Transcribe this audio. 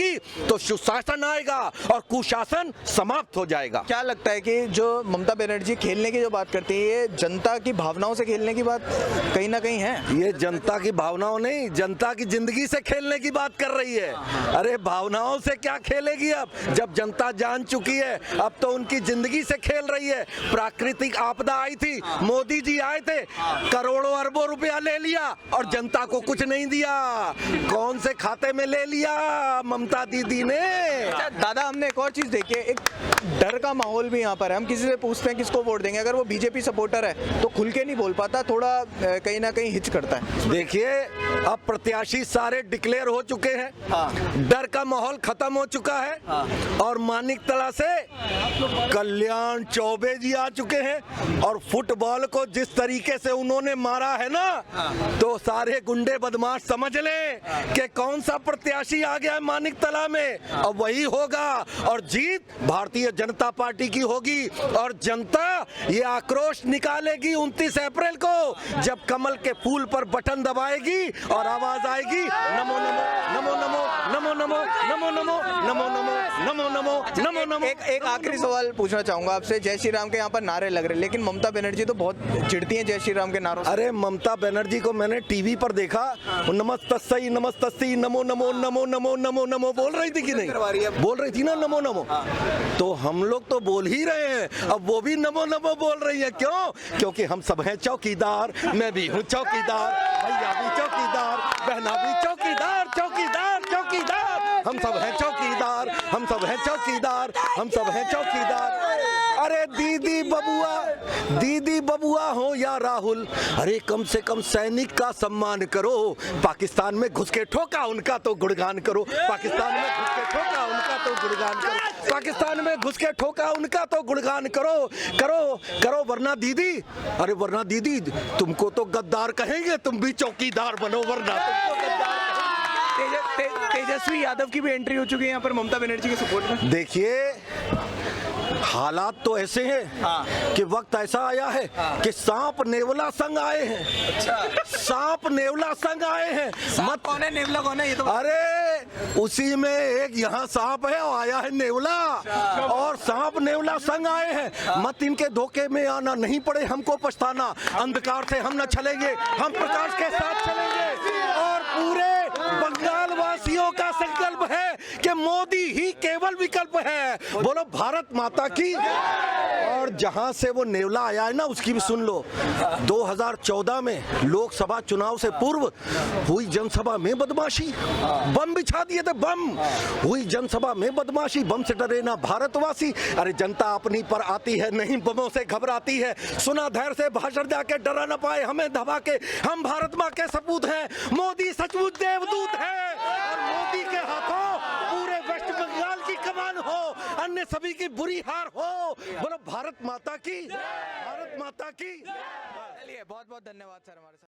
आएगी तो सुशासन आएगा और कुशासन समाप्त हो जाएगा। क्या लगता है कि जो ममता बनर्जी खेलने की जो बात करती है, ये जनता की भावनाओं से खेलने की बात कहीं ना कहीं है? ये जनता की भावनाओं नहीं, जनता की जिंदगी से खेलने की बात कर रही है। अरे भावनाओं से क्या खेलेगी अब, जब जनता जान चुकी है। अब तो उनकी जिंदगी से खेल रही है। प्राकृतिक आपदा आई थी, मोदी जी आए थे, करोड़ों अरबों रुपया ले लिया और जनता को कुछ नहीं दिया। कौन से खाते में ले लिया ममता दीदी ने? अच्छा दादा, हमने एक और चीज देखी है, एक डर का माहौल भी यहाँ पर है। हम किसी से पूछते हैं किसको वोट देंगे, अगर वो बीजेपी सपोर्टर है तो खुल के नहीं बोल पाता, थोड़ा कहीं ना कहीं हिच करता है। देखिए अब प्रत्याशी सारे डिक्लेयर हो चुके हैं। हाँ। डर का माहौल खत्म हो चुका है। हाँ। और मानिक तला से कल्याण चौबे जी आ चुके हैं और फुटबॉल को जिस तरीके से उन्होंने मारा है ना, तो सारे गुंडे बदमाश समझ लें कि कौन सा प्रत्याशी आ गया है मानिक तला में। अब वही होगा और जीत भारतीय जनता पार्टी की होगी और जनता ये आक्रोश निकालेगी 29 अप्रैल को, जब कमल के फूल पर बटन दबाएगी और आवाज आएगी नमो नमो नमो नमो नमो नमो नमो नमो नमो नमो नमो नमो नमो नमो। एक आखिरी सवाल पूछना चाहूंगा आपसे। जय श्री राम के यहाँ पर नारे लग रहे हैं, लेकिन ममता बनर्जी तो बहुत चिढ़ती हैं जय श्री राम के नारों से। अरे ममता बनर्जी को मैंने टीवी पर देखा, नमस्तस्यै नमस्तस्यै नमो नमो नमो नमो नमो नमो बोल रही थी कि नहीं? बोल रही थी ना नमो नमो। तो हम लोग तो बोल ही रहे हैं, अब वो भी नमो नमो बोल रही है। क्यों? क्योंकि हम सब हैं चौकीदार, मैं भी हूँ चौकीदार, भैया भी चौकीदार, बहना भी चौकीदार, चौकीदार चौकीदार, हम सब हैं चौकीदार, हम सब हैं चौकीदार, हम सब हैं चौकीदार। अरे दीदी बबुआ हो या राहुल, अरे कम से कम सैनिक का सम्मान करो। पाकिस्तान में घुस के ठोका उनका तो गुणगान करो, पाकिस्तान में घुस के ठोका उनका तो गुणगान करो, पाकिस्तान में घुस के ठोका उनका तो गुणगान करो करो करो। वरना दीदी, अरे वरना दीदी तुमको तो गद्दार कहेंगे, तुम भी चौकीदार बनो, वरना तुमको गद्दार। तेजस्वी यादव की भी एंट्री हो चुकी है यहाँ पर ममता बनर्जी के सपोर्ट में। देखिए हालात तो ऐसे हैं कि वक्त ऐसा आया है कि सांप नेवला संग आए हैं। अच्छा। सांप नेवला संग आए हैं। मत कौन है नेवला कौन है ये तो? अरे उसी में एक यहाँ सांप है और आया है नेवला, और सांप नेवला संग आए हैं। मत इनके धोखे में आना, नहीं पड़े हमको पछताना। अंधकार से हम न चलेंगे, हम प्रकाश के साथ चलेंगे। और पूरे बंगाल वासियों का संकल्प है कि मोदी ही केवल विकल्प है। बोलो भारत माता की। और जहां से वो नेवला आया है ना, उसकी भी सुन लो। 2014 में लोकसभा चुनाव से पूर्व हुई जनसभा में बदमाशी, बम बिछा दिए थे, बम हुई जनसभा में बदमाशी, बम से डरे ना भारतवासी। अरे जनता अपनी पर आती है, नहीं बमों से घबराती है। सुना धैर्य से भाषण जाके डरा न पाए हमें दबा के, हम भारत माँ के सपूत हैं। मोदी सचमुच देवदूत है और मोदी के हाथों पूरे वेस्ट बंगाल की कमान हो, अन्य सभी की बुरी हार हो। बोलो भारत माता की, भारत माता की। चलिए बहुत बहुत धन्यवाद सर हमारे साथ।